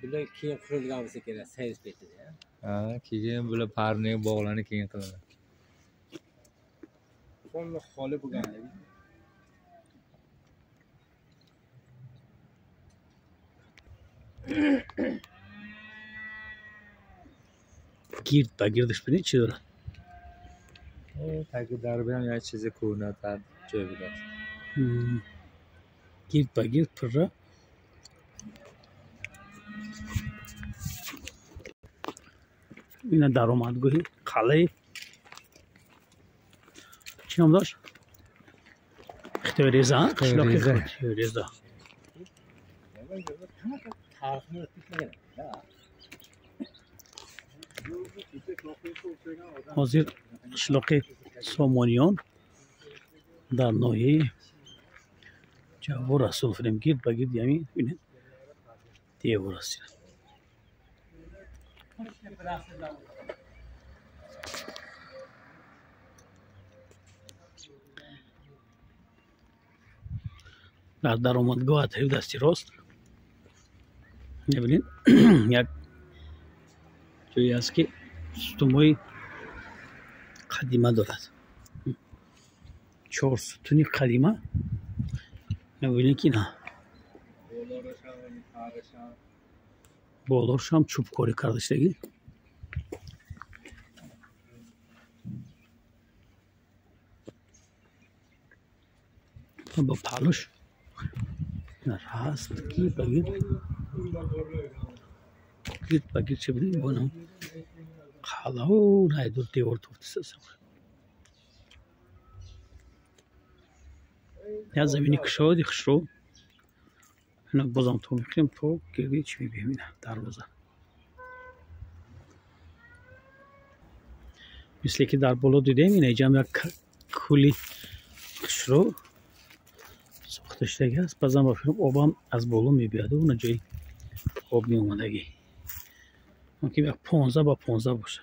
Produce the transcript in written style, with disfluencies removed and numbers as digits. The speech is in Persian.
bular keyin qurilgan bo'lsa kerak sayz betida. Ha, keyin bular parni bog'larni keyin qilaman. To'liq xoli bo'lgan. Girt bagirdish buni chira. Tagi darbe ham yana chiziq ko'rinadi joy bilan. Girt bagird pira. Yine daromadgo'yi qalay. Chi nom dاشت؟ Xitoy reza, qishloq Xitoy reza. Tarixni o'tmagan. Hozir qishloqi Somoniyon در ناحیه جوار رسول فریم گیر بگید یعنی بینید دیوار است. در درآمدگاه طریق دستی راست می‌بینید یک جایی است که ستون‌های قدیمه دارد. 4 ستون قدیمه می‌بینید که نه بالارش هم چوب کاری کرده شده. با پالوش راست کی بگیر چه بدیم بانم خاله و نایدور دیوار توفته سمر یا زمینی کشادی خشرو اینا بازم تو میکنیم تو گردی چی میبینیم دروازه مثل که در بالا دیدیم این ایجام یک کولی خشرو ساخته شده است. بازم با فیلم آبم از بالا میبیاده و اون جای آب میومدگی ممکن یک 15 با 15 باشه.